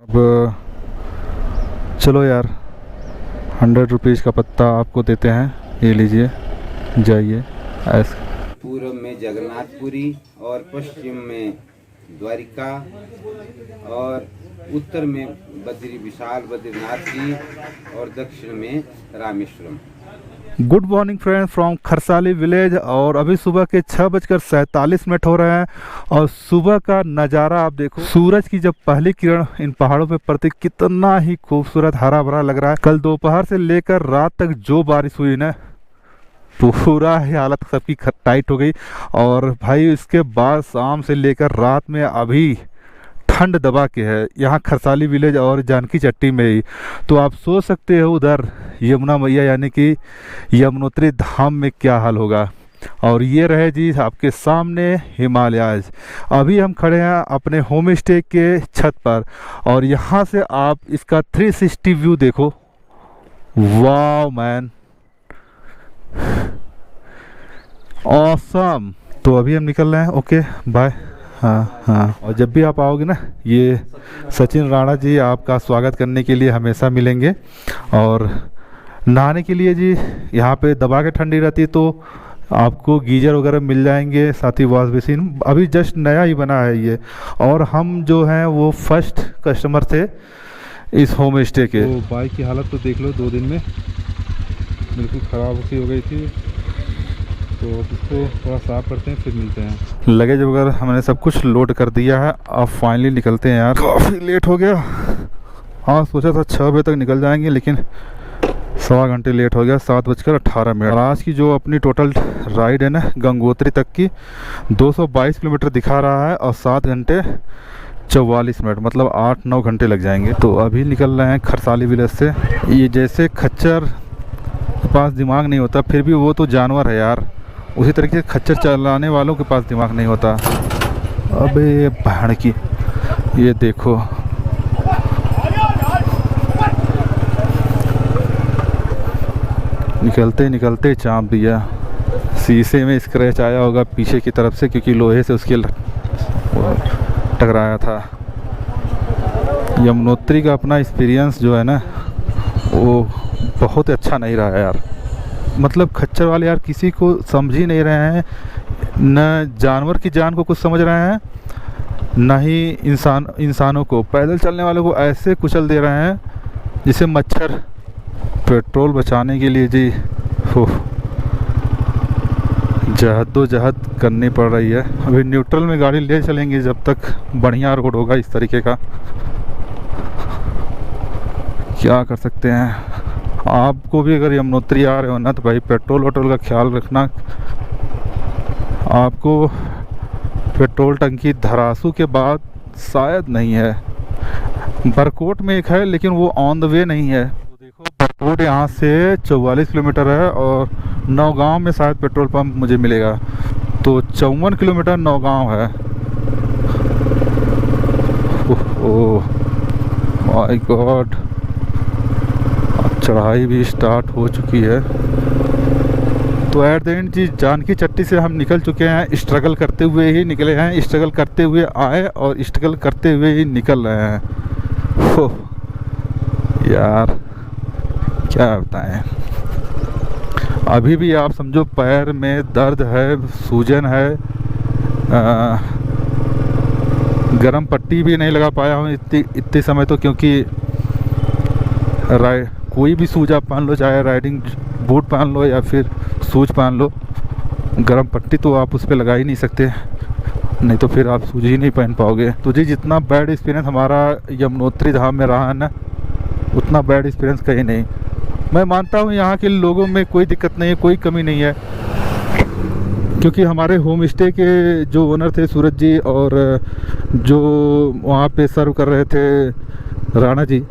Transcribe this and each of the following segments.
अब चलो यार, 100 रुपीज़ का पत्ता आपको देते हैं, ये लीजिए, जाइए। ऐसे पूर्व में जगन्नाथपुरी और पश्चिम में द्वारिका और उत्तर में बद्री विशाल बद्रीनाथ जी और दक्षिण में Rameswaram. Good morning friends from Kharsali village. और अभी सुबह के 6:47 हो रहे हैं और सुबह का नज़ारा आप देखो। सूरज की जब पहली किरण इन पहाड़ों पे पड़ती, कितना ही खूबसूरत हरा भरा लग रहा है। कल दोपहर से लेकर रात तक जो बारिश हुई ना, पूरा ही हालत सबकी टाइट हो गई। और भाई इसके बाद शाम से लेकर रात में अभी ठंड दबा के है यहाँ खरसाली विलेज और जानकी चट्टी में ही। तो आप सोच सकते हो उधर यमुना मैया यानी कि यमुनोत्री धाम में क्या हाल होगा। और ये रहे जी आपके सामने हिमालयाज। अभी हम खड़े हैं अपने होम स्टे के छत पर और यहाँ से आप इसका 360 व्यू देखो। Wow man, awesome. तो अभी हम निकल रहे हैं। Okay bye. हाँ, और जब भी आप आओगे ना, ये सचिन राणा जी आपका स्वागत करने के लिए हमेशा मिलेंगे। और नहाने के लिए जी यहाँ पे दबा के ठंडी रहती है, तो आपको गीजर वगैरह मिल जाएंगे, साथ ही वॉश बेसिन अभी जस्ट नया ही बना है ये। और हम जो हैं वो फर्स्ट कस्टमर थे इस होम स्टे के। तो बाइक की हालत तो देख लो, 2 दिन में बिल्कुल ख़राब सी हो गई थी। तो इसको थोड़ा साफ करते हैं, फिर मिलते हैं। लगेज वगैरह हमने सब कुछ लोड कर दिया है, अब फाइनली निकलते हैं यार। काफ़ी लेट हो गया। हाँ, सोचा था 6 बजे तक निकल जाएंगे, लेकिन 1.25 घंटे लेट हो गया, 7:18। और आज की जो अपनी टोटल राइड है ना गंगोत्री तक की, 222 किलोमीटर दिखा रहा है और 7 घंटे 44 मिनट, मतलब 8-9 घंटे लग जाएंगे। तो अभी निकल रहे हैं खरसाली विलेज से। ये जैसे खच्चर के पास दिमाग नहीं होता, फिर भी वो तो जानवर है यार, उसी तरीके से खच्चर चलाने वालों के पास दिमाग नहीं होता। अबे पहाड़ की ये देखो, निकलते निकलते चाँप दिया। शीशे में स्क्रैच आया होगा पीछे की तरफ से, क्योंकि लोहे से उसके टकराया था। यमुनोत्री का अपना एक्सपीरियंस जो है ना, वो बहुत अच्छा नहीं रहा है यार। मतलब खच्चर वाले यार किसी को समझ ही नहीं रहे हैं, न जानवर की जान को कुछ समझ रहे हैं, न ही इंसानों को। पैदल चलने वालों को ऐसे कुचल दे रहे हैं जिसे मच्छर। पेट्रोल बचाने के लिए जी जहद करनी पड़ रही है। अभी न्यूट्रल में गाड़ी ले चलेंगे जब तक बढ़िया रोड होगा इस तरीके का। क्या कर सकते हैं। आपको भी अगर यमुनोत्री आ रहे हो ना, तो भाई पेट्रोल वोट्रोल का ख्याल रखना। आपको पेट्रोल टंकी धरासू के बाद शायद नहीं है, बरकोट में एक है, लेकिन वो ऑन द वे नहीं है। तो देखो बरकोट यहाँ से 44 किलोमीटर है और नौगांव में शायद पेट्रोल पंप मुझे मिलेगा। तो 54 किलोमीटर नौगांव है। ओह माय गॉड, चढ़ाई भी स्टार्ट हो चुकी है। तो एट द एंड जी जानकी चट्टी से हम निकल चुके हैं। स्ट्रगल करते हुए ही निकले हैं, स्ट्रगल करते हुए आए और स्ट्रगल करते हुए ही निकल रहे हैं। हो यार क्या बताएं। अभी भी आप समझो पैर में दर्द है, सूजन है। गरम पट्टी भी नहीं लगा पाया हूँ इतने समय तो, क्योंकि कोई भी शूज आप पहन लो, चाहे राइडिंग बूट पहन लो या फिर शूज पहन लो, गरम पट्टी तो आप उस पर लगा ही नहीं सकते, नहीं तो फिर आप शूज ही नहीं पहन पाओगे। तो जी जितना बैड एक्सपीरियंस हमारा यमुनोत्री धाम में रहा है ना, उतना बैड एक्सपीरियंस कहीं नहीं। मैं मानता हूँ यहाँ के लोगों में कोई दिक्कत नहीं है, कोई कमी नहीं है, क्योंकि हमारे होम स्टे के जो ओनर थे सूरज जी, और जो वहाँ पे सर्व कर रहे थे राणा जी,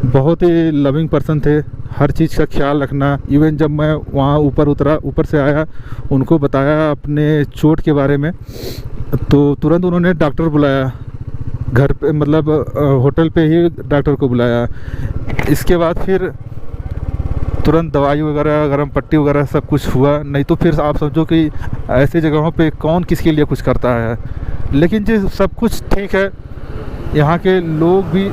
बहुत ही लविंग पर्सन थे। हर चीज़ का ख्याल रखना। इवन जब मैं वहाँ ऊपर से आया, उनको बताया अपने चोट के बारे में, तो तुरंत उन्होंने डॉक्टर बुलाया घर पे, मतलब होटल पे ही डॉक्टर को बुलाया। इसके बाद फिर तुरंत दवाई वगैरह, गरम पट्टी वगैरह सब कुछ हुआ। नहीं तो फिर आप समझो कि ऐसी जगहों पे कौन किसके लिए कुछ करता है। लेकिन जी सब कुछ ठीक है, यहाँ के लोग भी,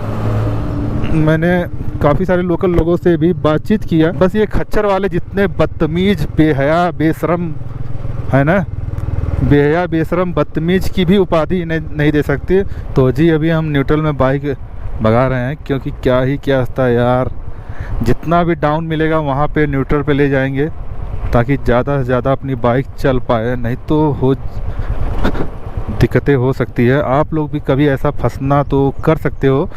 मैंने काफ़ी सारे लोकल लोगों से भी बातचीत किया, बस ये खच्चर वाले जितने बदतमीज, बेहया, बेशरम है ना, बेहया, बेशरम, बदतमीज की भी उपाधि नहीं दे सकते। तो जी अभी हम न्यूट्रल में बाइक भगा रहे हैं, क्योंकि क्या ही क्या रास्ता है यार, जितना भी डाउन मिलेगा वहाँ पे न्यूट्रल पे ले जाएंगे ताकि ज़्यादा से ज़्यादा अपनी बाइक चल पाए, नहीं तो दिक्कतें हो सकती है। आप लोग भी कभी ऐसा फंसना तो कर सकते हो।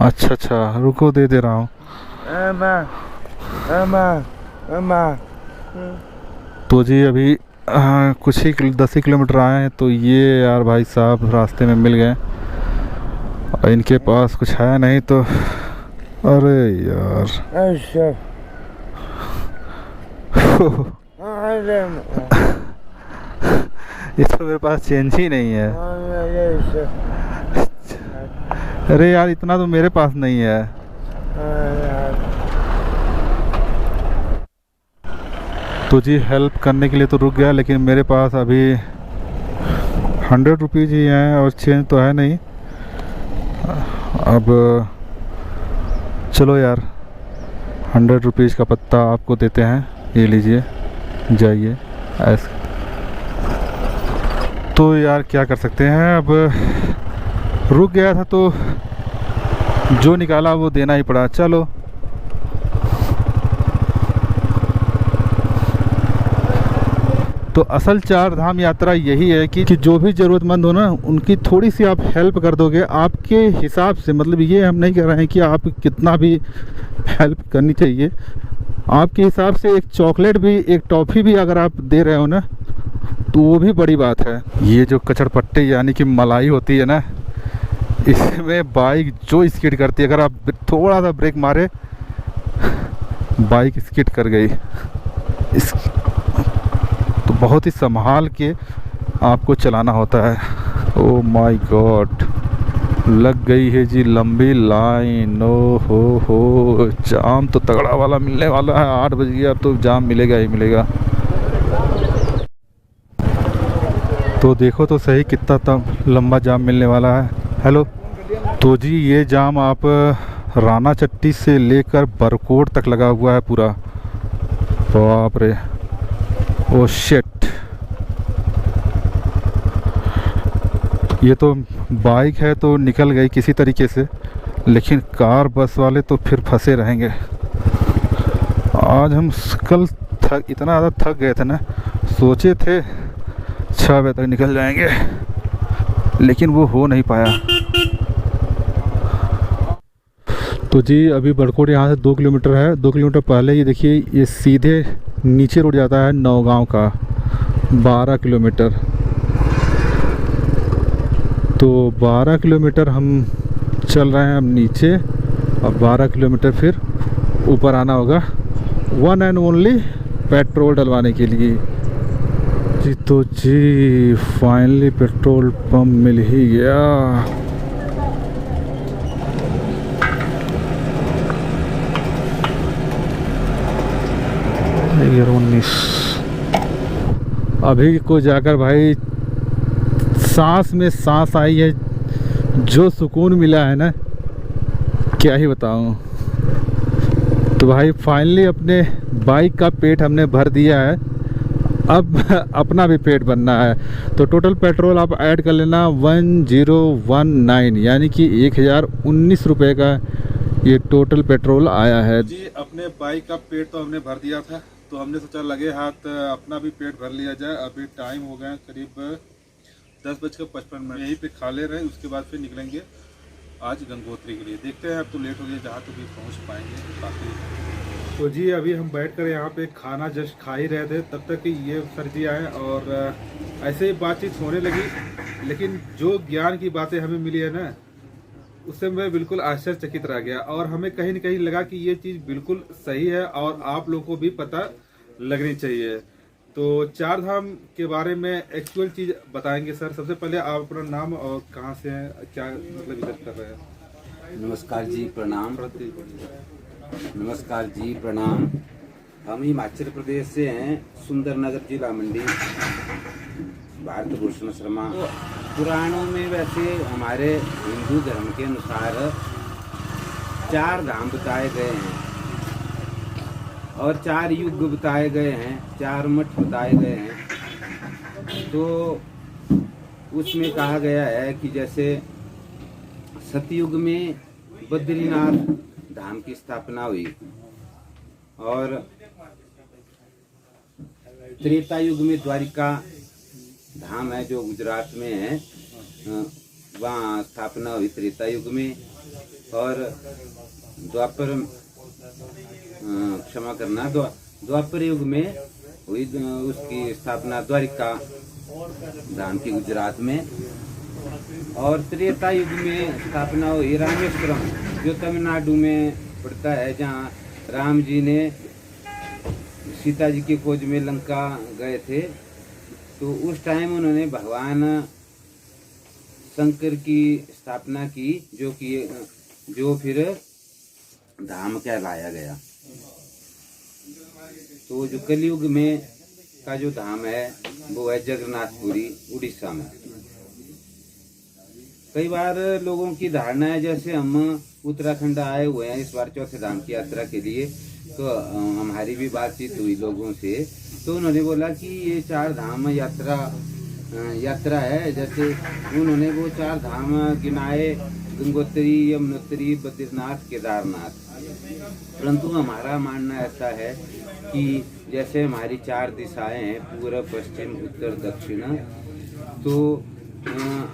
अच्छा अच्छा, रुको दे रहा हूँ। तो जी अभी कुछ ही 10 ही किलोमीटर आए हैं, तो ये यार भाई साहब रास्ते में मिल गए, और इनके पास कुछ है नहीं तो अरे यार ये तो मेरे पास चेंज ही नहीं है। अरे यार इतना तो मेरे पास नहीं है। तो जी हेल्प करने के लिए तो रुक गया, लेकिन मेरे पास अभी 100 रुपीज़ ही हैं और चेंज तो है नहीं। अब चलो यार 100 रुपीज़ का पत्ता आपको देते हैं, ये लीजिए, जाइए ऐसे। तो यार क्या कर सकते हैं, अब रुक गया था तो जो निकाला वो देना ही पड़ा। चलो तो असल चार धाम यात्रा यही है कि जो भी ज़रूरतमंद हो ना, उनकी थोड़ी सी आप हेल्प कर दोगे आपके हिसाब से। मतलब ये हम नहीं कह रहे हैं कि आप कितना भी हेल्प करनी चाहिए, आपके हिसाब से एक चॉकलेट भी, एक टॉफ़ी भी अगर आप दे रहे हो ना, तो वो भी बड़ी बात है। ये जो कचड़पट्टे यानी कि मलाई होती है ना, इसमें बाइक जो स्किड करती है, अगर आप थोड़ा सा ब्रेक मारे बाइक स्किड कर गई। इस तो बहुत ही संभाल के आपको चलाना होता है। ओह माय गॉड, लग गई है जी लंबी लाइन। ओ हो, जाम तो तगड़ा वाला मिलने वाला है। 8 बज गया, अब तो जाम मिलेगा ही मिलेगा। तो देखो तो सही कितना लंबा जाम मिलने वाला है। हेलो, तो जी ये जाम आप राना चट्टी से लेकर बरकोट तक लगा हुआ है पूरा। बाप रे, ओ शिट। ये तो बाइक है तो निकल गई किसी तरीके से, लेकिन कार बस वाले तो फिर फंसे रहेंगे। आज हम कल इतना ज़्यादा थक गए थे ना, सोचे थे 6 बजे तक निकल जाएंगे, लेकिन वो हो नहीं पाया। तो जी अभी बड़कोट यहाँ से 2 किलोमीटर है। 2 किलोमीटर पहले ही देखिए ये सीधे नीचे रोड जाता है नौगांव का, 12 किलोमीटर। तो 12 किलोमीटर हम चल रहे हैं अब नीचे, और 12 किलोमीटर फिर ऊपर आना होगा, वन एंड ओनली पेट्रोल डलवाने के लिए। जी तो जी फाइनली पेट्रोल पंप मिल ही गया। ईयर 19। अभी को जाकर भाई सांस में सांस आई है, जो सुकून मिला है ना, क्या ही बताऊं। तो भाई फाइनली अपने बाइक का पेट हमने भर दिया है, अब अपना भी पेट भरना है। तो टोटल पेट्रोल आप ऐड कर लेना 1019, यानी कि 1019 रुपये का ये टोटल पेट्रोल आया है। जी अपने बाइक का पेट तो हमने भर दिया था, तो हमने सोचा लगे हाथ अपना भी पेट भर लिया जाए। अभी टाइम हो गया करीब 10:55, यहीं पे खा ले रहे हैं, उसके बाद फिर निकलेंगे आज गंगोत्री के लिए। देखते हैं, अब तो लेट हो गया, जहाँ तो भी पहुँच पाएंगे काफ़ी। तो जी अभी हम बैठकर यहाँ पे खाना जस्ट खा ही रहे थे, तब तक ये सर जी आए और ऐसे ही बातचीत होने लगी। लेकिन जो ज्ञान की बातें हमें मिली है ना, उससे मैं बिल्कुल आश्चर्यचकित रह गया, और हमें कहीं न कहीं लगा कि ये चीज़ बिल्कुल सही है और आप लोगों को भी पता लगनी चाहिए। तो 4 धाम के बारे में एक्चुअल चीज़ बताएंगे सर। सबसे पहले आप अपना नाम और कहाँ से हैं, क्या मतलब इधर कर रहे हैं। नमस्कार जी, प्रणाम। नमस्कार जी, प्रणाम। हम हिमाचल प्रदेश से हैं, सुंदरनगर जिला मंडी, भारत भूषण शर्मा पुराणों में वैसे हमारे हिंदू धर्म के अनुसार 4 धाम बताए गए हैं और 4 युग बताए गए हैं, 4 मठ बताए गए हैं। तो उसमें कहा गया है कि जैसे सतयुग में बद्रीनाथ धाम की स्थापना हुई और त्रेता युग में द्वारिका धाम है जो गुजरात में है, वहाँ स्थापना हुई त्रेता युग में। और द्वापर क्षमा करना द्वापर युग में हुई उसकी स्थापना द्वारिका धाम की गुजरात में। और त्रेता युग में स्थापना हुई रामेश्वरम जो तमिलनाडु में पड़ता है, जहाँ राम जी ने सीता जी की खोज में लंका गए थे। तो उस टाइम उन्होंने भगवान शंकर की स्थापना की जो फिर धाम कहलाया गया। तो जो कलयुग में का जो धाम है वो है जगन्नाथपुरी उड़ीसा में। कई बार लोगों की धारणा है, जैसे हम उत्तराखंड आए हुए हैं इस बार चौथे धाम की यात्रा के लिए, तो हमारी भी बातचीत हुई लोगों से, तो उन्होंने बोला कि ये 4 धाम यात्रा है। जैसे उन्होंने वो 4 धाम गिनाए, गंगोत्री, यमुनोत्री, बद्रीनाथ, केदारनाथ। परंतु हमारा मानना ऐसा है कि जैसे हमारी 4 दिशाएं हैं, पूर्व, पश्चिम, उत्तर, दक्षिण, तो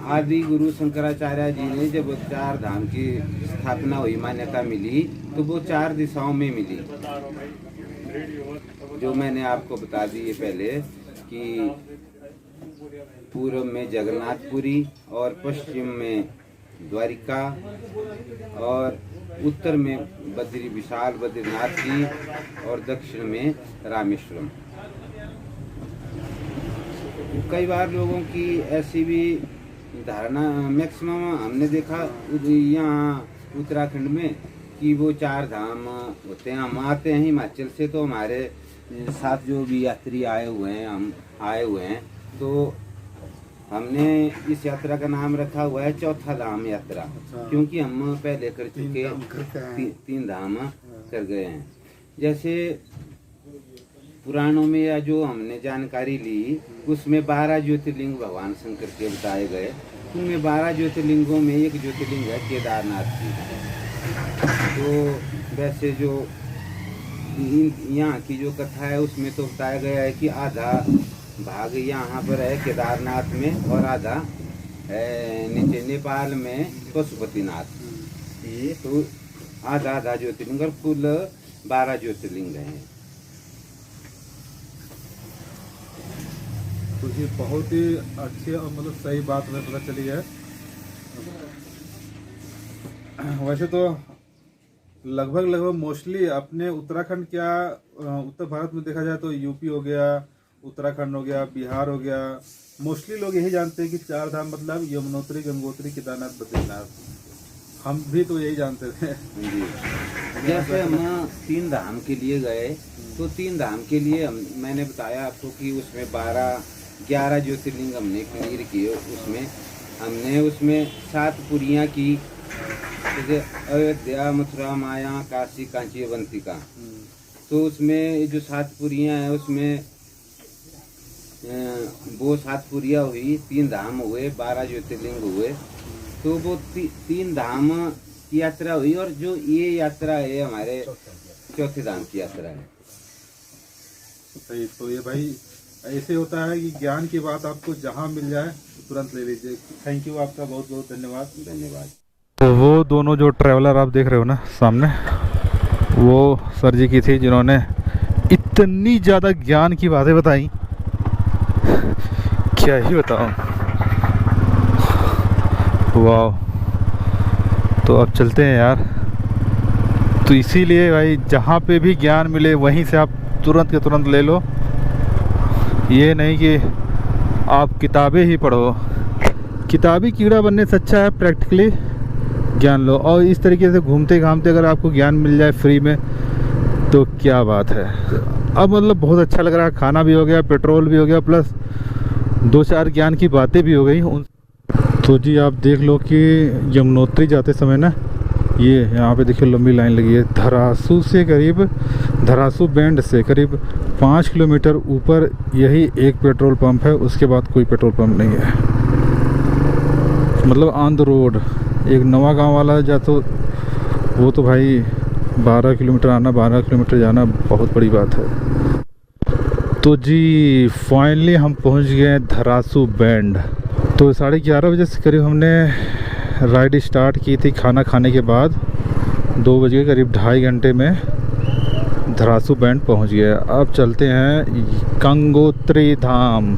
आदि गुरु शंकराचार्य जी ने जब 4 धाम की स्थापना हुई, मान्यता मिली, तो वो 4 दिशाओं में मिली, जो मैंने आपको बता दी है पहले कि पूर्व में जगन्नाथपुरी और पश्चिम में द्वारिका और उत्तर में विशाल बद्रीनाथ जी और दक्षिण में रामेश्वरम। कई बार लोगों की ऐसी भी धारणा, मैक्सिमम हमने देखा यहाँ उत्तराखंड में कि वो 4 धाम होते हैं। हम आते हैं हिमाचल से, तो हमारे साथ जो भी यात्री आए हुए हैं, हम आए हुए हैं, तो हमने इस यात्रा का नाम रखा हुआ है चौथा धाम यात्रा, क्योंकि हम पहले कर चुके 3 धाम कर गए हैं। जैसे पुराणों में या जो हमने जानकारी ली उसमें 12 ज्योतिर्लिंग भगवान शंकर के बताए गए। उनमें 12 ज्योतिर्लिंगों में एक ज्योतिर्लिंग है केदारनाथ की। तो वैसे जो यहाँ की जो कथा है उसमें तो बताया गया है कि आधा भाग यहाँ पर है केदारनाथ में और आधा है नीचे नेपाल में पशुपतिनाथ। ये तो आधा ज्योतिर्लिंग और कुल 12 ज्योतिर्लिंग हैं। तो ये बहुत ही अच्छी और मतलब सही बात हमें पता चली है। वैसे तो लगभग मोस्टली अपने उत्तराखंड, क्या उत्तर भारत में देखा जाए तो यूपी हो गया, उत्तराखंड हो गया, बिहार हो गया, मोस्टली लोग यही जानते हैं कि 4 धाम मतलब यमुनोत्री, गंगोत्री, केदारनाथ, बद्रीनाथ। हम भी तो यही जानते थे। जैसे हम 3 धाम के लिए गए, तो 3 धाम के लिए मैंने बताया आपको कि उसमें 11 ज्योतिर्लिंग हमने क्लियर किए। उसमें 7 पुरियाँ की, जैसे अयोध्या, मथुरा, माया, काशी, कांची, अवंतिका। तो उसमें जो 7 पुरियाँ हैं उसमें वो 7 पुरियाँ हुई, 3 धाम हुए, 12 ज्योतिर्लिंग हुए। तो वो 3 धाम की यात्रा हुई। और जो ये यात्रा है हमारे चौथे धाम की यात्रा है। सही। तो ये भाई ऐसे होता है कि ज्ञान की बात आपको जहाँ मिल जाए तुरंत ले लीजिए। थैंक यू, आपका बहुत बहुत धन्यवाद। तो वो दोनों जो ट्रैवलर आप देख रहे हो ना सामने, वो सर जी की थी जिन्होंने इतनी ज़्यादा ज्ञान की बातें बताई, क्या ही बताऊं। वाह। तो अब चलते हैं यार। तो इसीलिए भाई जहाँ पे भी ज्ञान मिले वहीं से आप तुरंत के तुरंत ले लो। ये नहीं कि आप किताबें ही पढ़ो। किताबी कीड़ा बनने से अच्छा है प्रैक्टिकली ज्ञान लो। और इस तरीके से घूमते घामते अगर आपको ज्ञान मिल जाए फ्री में तो क्या बात है। अब मतलब बहुत अच्छा लग रहा है। खाना भी हो गया, पेट्रोल भी हो गया, प्लस 2-4 ज्ञान की बातें भी हो गई। तो जी आप देख लो कि यमुनोत्री जाते समय ना, ये यहाँ पे देखिए लंबी लाइन लगी है। धरासू से करीब, धरासू बैंड से करीब 5 किलोमीटर ऊपर यही एक पेट्रोल पंप है, उसके बाद कोई पेट्रोल पंप नहीं है। मतलब ऑन द रोड। एक नवा गांव वाला जा तो वो तो भाई 12 किलोमीटर आना 12 किलोमीटर जाना बहुत बड़ी बात है। तो जी फाइनली हम पहुंच गए धरासू बैंड। तो 11:30 बजे से करीब हमने राइड स्टार्ट की थी खाना खाने के बाद। 2 बजे करीब 2.5 घंटे में धरासू बैंड पहुंच गया। अब चलते हैं गंगोत्री धाम,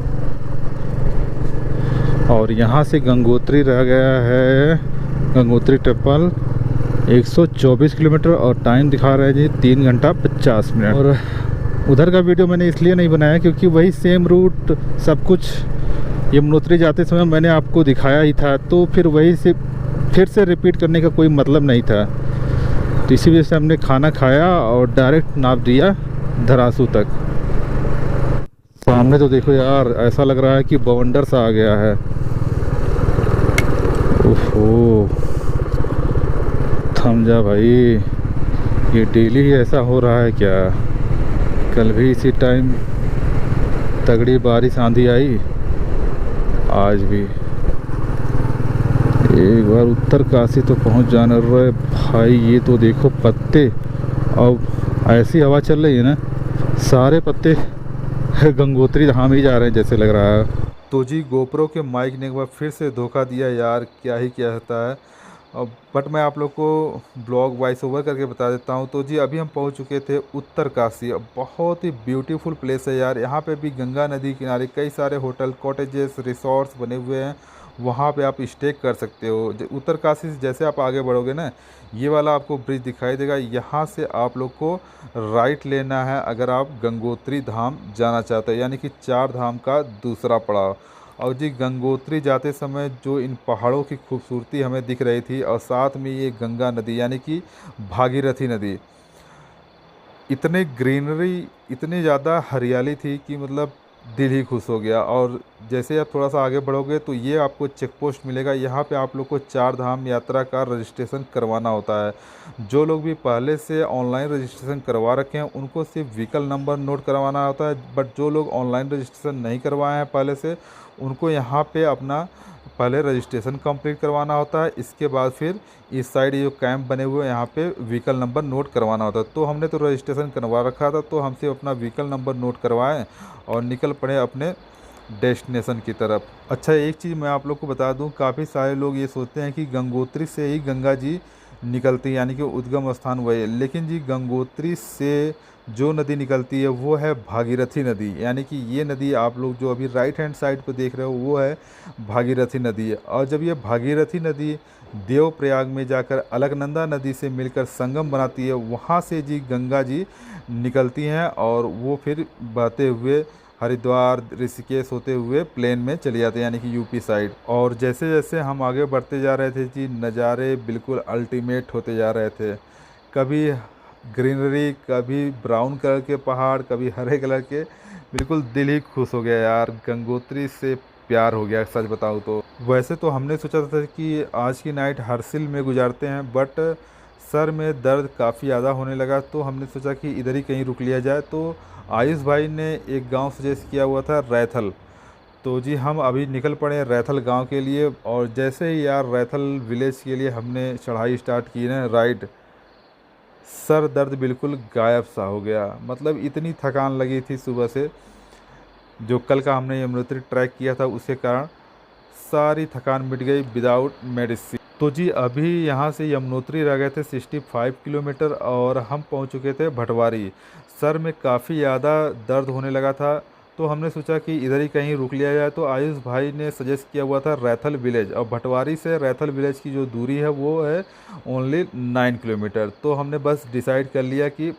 और यहाँ से गंगोत्री रह गया है, गंगोत्री टेम्पल 124 किलोमीटर और टाइम दिखा रहा है जी 3 घंटा 50 मिनट। और उधर का वीडियो मैंने इसलिए नहीं बनाया क्योंकि वही सेम रूट सब कुछ यमुनोत्री जाते समय मैंने आपको दिखाया ही था, तो फिर वही से फिर से रिपीट करने का कोई मतलब नहीं था। तो इसी वजह से हमने खाना खाया और डायरेक्ट नाप दिया धरासू तक। सामने तो देखो यार, ऐसा लग रहा है कि बवंडर सा आ गया है। ओहो, थम जा भाई, ये डेली ही ऐसा हो रहा है क्या? कल भी इसी टाइम तगड़ी बारिश आंधी आई, आज भी। एक बार उत्तरकाशी तो पहुंच जाना रहे भाई। ये तो देखो पत्ते, अब ऐसी हवा चल रही है ना, सारे पत्ते गंगोत्री धाम ही जा रहे हैं जैसे लग रहा है। तो जी गोप्रो के माइक ने एक बार फिर से धोखा दिया यार, क्या ही क्या होता है। बट मैं आप लोग को ब्लॉग वॉइस ओवर करके बता देता हूँ। तो जी अभी हम पहुँच चुके थे उत्तरकाशी। बहुत ही ब्यूटीफुल प्लेस है यार। यहाँ पे भी गंगा नदी किनारे कई सारे होटल, कॉटेजेस, रिसोर्ट्स बने हुए हैं। वहाँ पे आप स्टे कर सकते हो। उत्तरकाशी से जैसे आप आगे बढ़ोगे ना, ये वाला आपको ब्रिज दिखाई देगा। यहाँ से आप लोग को राइट लेना है अगर आप गंगोत्री धाम जाना चाहते हैं, यानी कि 4 धाम का दूसरा पड़ाव। और जी गंगोत्री जाते समय जो इन पहाड़ों की खूबसूरती हमें दिख रही थी, और साथ में ये गंगा नदी यानी कि भागीरथी नदी, इतने ग्रीनरी, इतनी ज़्यादा हरियाली थी कि मतलब दिल ही खुश हो गया। और जैसे आप थोड़ा सा आगे बढ़ोगे तो ये आपको चेक पोस्ट मिलेगा। यहाँ पे आप लोग को 4 धाम यात्रा का रजिस्ट्रेशन करवाना होता है। जो लोग भी पहले से ऑनलाइन रजिस्ट्रेशन करवा रखे हैं उनको सिर्फ व्हीकल नंबर नोट करवाना होता है। बट जो लोग ऑनलाइन रजिस्ट्रेशन नहीं करवाए हैं पहले से, उनको यहाँ पे अपना पहले रजिस्ट्रेशन कंप्लीट करवाना होता है। इसके बाद फिर इस साइड जो कैंप बने हुए हैं यहाँ पे व्हीकल नंबर नोट करवाना होता है। तो हमने तो रजिस्ट्रेशन करवा रखा था, तो हमसे अपना व्हीकल नंबर नोट करवाएं और निकल पड़े अपने डेस्टिनेशन की तरफ। अच्छा, एक चीज़ मैं आप लोग को बता दूं, काफ़ी सारे लोग ये सोचते हैं कि गंगोत्री से ही गंगा जी निकलती है, यानी कि उद्गम स्थान वही है। लेकिन जी गंगोत्री से जो नदी निकलती है वो है भागीरथी नदी, यानी कि ये नदी आप लोग जो अभी राइट हैंड साइड पर देख रहे हो वो है भागीरथी नदी। और जब ये भागीरथी नदी देवप्रयाग में जाकर अलकनंदा नदी से मिलकर संगम बनाती है, वहाँ से जी गंगा जी निकलती हैं और वो फिर बहते हुए हरिद्वार, ऋषिकेश होते हुए प्लेन में चले जाते हैं, यानी कि यूपी साइड। और जैसे जैसे हम आगे बढ़ते जा रहे थे जी, नज़ारे बिल्कुल अल्टीमेट होते जा रहे थे। कभी ग्रीनरी, कभी ब्राउन कलर के पहाड़, कभी हरे कलर के, बिल्कुल दिल ही खुश हो गया यार। गंगोत्री से प्यार हो गया सच बताऊँ तो। वैसे तो हमने सोचा था कि आज की नाइट हर्सिल में गुजारते हैं, बट सर में दर्द काफ़ी ज़्यादा होने लगा, तो हमने सोचा कि इधर ही कहीं रुक लिया जाए। तो आयुष भाई ने एक गांव सजेस्ट किया हुआ था, रैथल। तो जी हम अभी निकल पड़े रैथल गांव के लिए। और जैसे ही यार रैथल विलेज के लिए हमने चढ़ाई स्टार्ट की ना, राइड, सर दर्द बिल्कुल गायब सा हो गया। मतलब इतनी थकान लगी थी सुबह से, जो कल का हमने यमुनोत्री ट्रैक किया था उसके कारण सारी थकान मिट गई विदाउट मेडिसिन। तो जी अभी यहाँ से यमुनोत्री रह गए थे 65 किलोमीटर और हम पहुँच चुके थे भटवारी। सर में काफ़ी ज़्यादा दर्द होने लगा था, तो हमने सोचा कि इधर ही कहीं रुक लिया जाए। तो आयुष भाई ने सजेस्ट किया हुआ था रैथल विलेज, और भटवारी से रैथल विलेज की जो दूरी है वो है ओनली 9 किलोमीटर। तो हमने बस डिसाइड कर लिया कि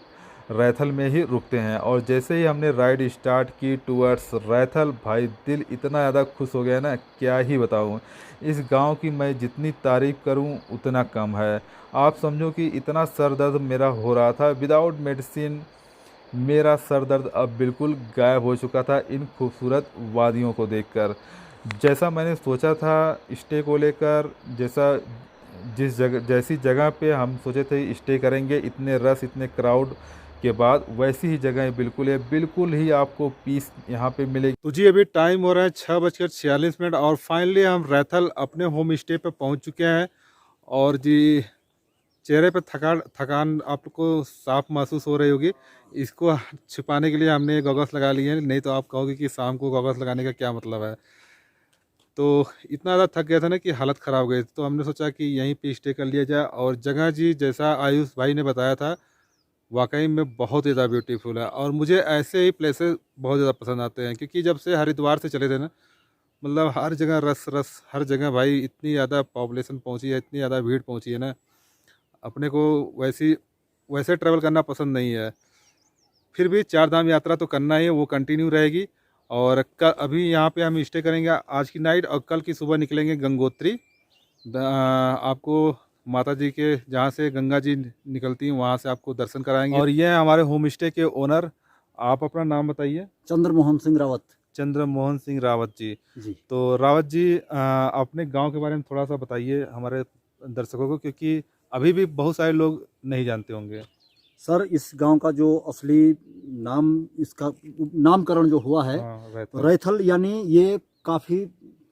रैथल में ही रुकते हैं। और जैसे ही हमने राइड स्टार्ट की टूवर्ड्स रैथल, भाई दिल इतना ज़्यादा खुश हो गया ना, क्या ही बताऊँ। इस गांव की मैं जितनी तारीफ़ करूं उतना कम है। आप समझो कि इतना सर दर्द मेरा हो रहा था विदाउट मेडिसिन, मेरा सर दर्द अब बिल्कुल गायब हो चुका था इन खूबसूरत वादियों को देखकर। जैसा मैंने सोचा था स्टे को लेकर, जैसी जगह पे हम सोचे थे स्टे करेंगे, इतने रश इतने क्राउड के बाद वैसी ही जगह बिल्कुल है, बिल्कुल ही आपको पीस यहाँ पे मिलेगी। तो जी अभी टाइम हो रहा है 6:46 और फाइनली हम रैथल अपने होम स्टे पे पहुँच चुके हैं। और जी चेहरे पे थकान आपको साफ महसूस हो रही होगी। इसको छिपाने के लिए हमने गॉगल्स लगा लिए हैं, नहीं तो आप कहोगे कि शाम को गॉगल्स लगाने का क्या मतलब है। तो इतना ज़्यादा थक गया था ना कि हालत ख़राब हो गई, तो हमने सोचा कि यहीं पे स्टे कर लिया जाए। और जगह जी जैसा आयुष भाई ने बताया था वाकई में बहुत ज़्यादा ब्यूटीफुल है। और मुझे ऐसे ही प्लेसेस बहुत ज़्यादा पसंद आते हैं, क्योंकि जब से हरिद्वार से चले थे ना, मतलब हर जगह रस रस, हर जगह भाई इतनी ज़्यादा पॉपुलेशन पहुंची है, इतनी ज़्यादा भीड़ पहुंची है ना, अपने को वैसे ट्रैवल करना पसंद नहीं है। फिर भी चार धाम यात्रा तो करना ही है, वो कंटिन्यू रहेगी। और अभी यहाँ पे हम स्टे करेंगे आज की नाइट, और कल की सुबह निकलेंगे गंगोत्री। आपको माता जी के जहाँ से गंगा जी निकलती हैं वहाँ से आपको दर्शन कराएंगे। और ये हैं हमारे होम स्टे के ओनर। आप अपना नाम बताइए। चंद्रमोहन सिंह रावत। चंद्रमोहन सिंह रावत जी। जी तो रावत जी अपने गांव के बारे में थोड़ा सा बताइए हमारे दर्शकों को, क्योंकि अभी भी बहुत सारे लोग नहीं जानते होंगे। सर, इस गांव का जो असली नाम, इसका नामकरण जो हुआ है रैथल, यानी ये काफ़ी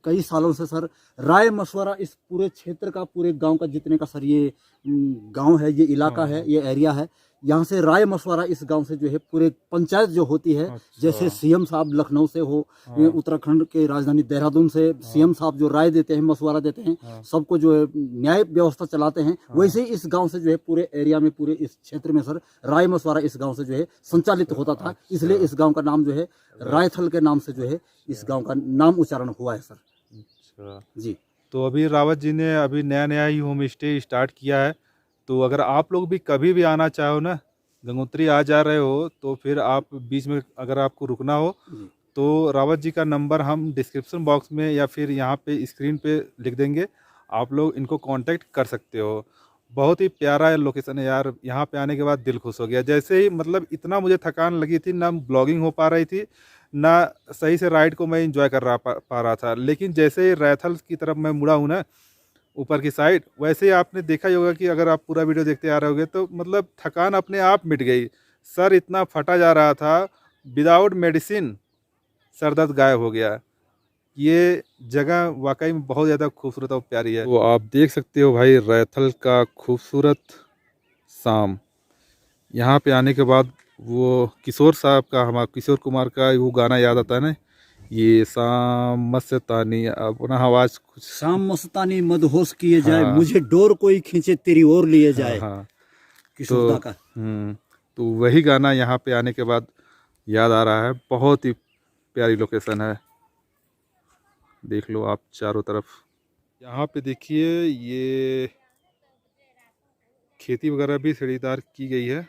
कई सालों से सर राय मशवरा, इस पूरे क्षेत्र का, पूरे गांव का जितने का सर ये गांव है, ये इलाका है, ये एरिया है, यहाँ से राय मशवरा इस गांव से जो है पूरे पंचायत जो होती है, जैसे सीएम साहब लखनऊ से हो, उत्तराखंड के राजधानी देहरादून से सीएम साहब जो राय देते हैं, मशवरा देते हैं, सबको जो है न्याय व्यवस्था चलाते हैं, वैसे ही इस गांव से जो है पूरे एरिया में, पूरे इस क्षेत्र में सर राय मशवरा इस गांव से जो है संचालित होता था। इसलिए इस गाँव का नाम जो है रायथल के नाम से जो है इस गाँव का नाम उच्चारण हुआ है सर। जी। तो अभी रावत जी ने अभी नया ही होम स्टे स्टार्ट किया है। तो अगर आप लोग भी कभी भी आना चाहो ना, गंगोत्री आ जा रहे हो, तो फिर आप बीच में अगर आपको रुकना हो तो रावत जी का नंबर हम डिस्क्रिप्शन बॉक्स में या फिर यहाँ पे स्क्रीन पे लिख देंगे, आप लोग इनको कांटेक्ट कर सकते हो। बहुत ही प्यारा लोकेशन है यार, यहाँ पे आने के बाद दिल खुश हो गया। जैसे ही मतलब इतना मुझे थकान लगी थी, ना ब्लॉगिंग हो पा रही थी, ना सही से राइड को मैं इंजॉय कर पा रहा था। लेकिन जैसे ही रैथल की तरफ मैं मुड़ा हूँ ना, ऊपर की साइड, वैसे ही आपने देखा ही होगा कि अगर आप पूरा वीडियो देखते आ रहे होगे तो मतलब थकान अपने आप मिट गई। सर इतना फटा जा रहा था, विदाउट मेडिसिन सर दर्द गायब हो गया। ये जगह वाकई में बहुत ज़्यादा खूबसूरत और प्यारी है। तो आप देख सकते हो भाई रैथल का खूबसूरत शाम। यहाँ पे आने के बाद वो किशोर साहब का, हमारा किशोर कुमार का वो गाना याद आता है ना, ये शाम मस्तानी, अपना आवाज कुछ, शाम मस्तानी मदहोश किए जाए, हाँ, मुझे डोर कोई खींचे तेरी ओर लिए जाए। हाँ, किशोर का। तो वही गाना यहाँ पे आने के बाद याद आ रहा है। बहुत ही प्यारी लोकेशन है, देख लो आप चारों तरफ। यहाँ पे देखिए ये खेती वगैरह भी सीढ़ीदार की गई है।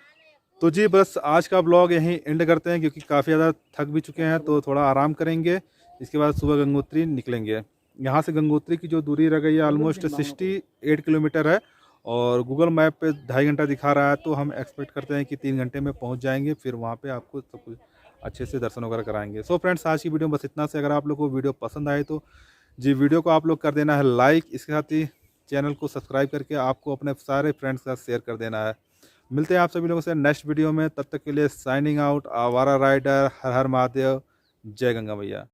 तो जी बस आज का ब्लॉग यहीं एंड करते हैं, क्योंकि काफ़ी ज़्यादा थक भी चुके हैं, तो थोड़ा आराम करेंगे। इसके बाद सुबह गंगोत्री निकलेंगे। यहाँ से गंगोत्री की जो दूरी रह गई है ऑलमोस्ट 68 किलोमीटर है, और गूगल मैप पे 2.5 घंटा दिखा रहा है, तो हम एक्सपेक्ट करते हैं कि 3 घंटे में पहुँच जाएंगे। फिर वहाँ पर आपको सब कुछ अच्छे से दर्शन वगैरह कराएंगे। सो फ्रेंड्स, आज की वीडियो में बस इतना से। अगर आप लोग को वीडियो पसंद आए तो जी वीडियो को आप लोग कर देना है लाइक, इसके साथ ही चैनल को सब्सक्राइब करके आपको अपने सारे फ्रेंड्स के साथ शेयर कर देना है। मिलते हैं आप सभी लोगों से नेक्स्ट वीडियो में, तब तक के लिए साइनिंग आउट। आवारा राइडर, हर हर महादेव, जय गंगा मैया।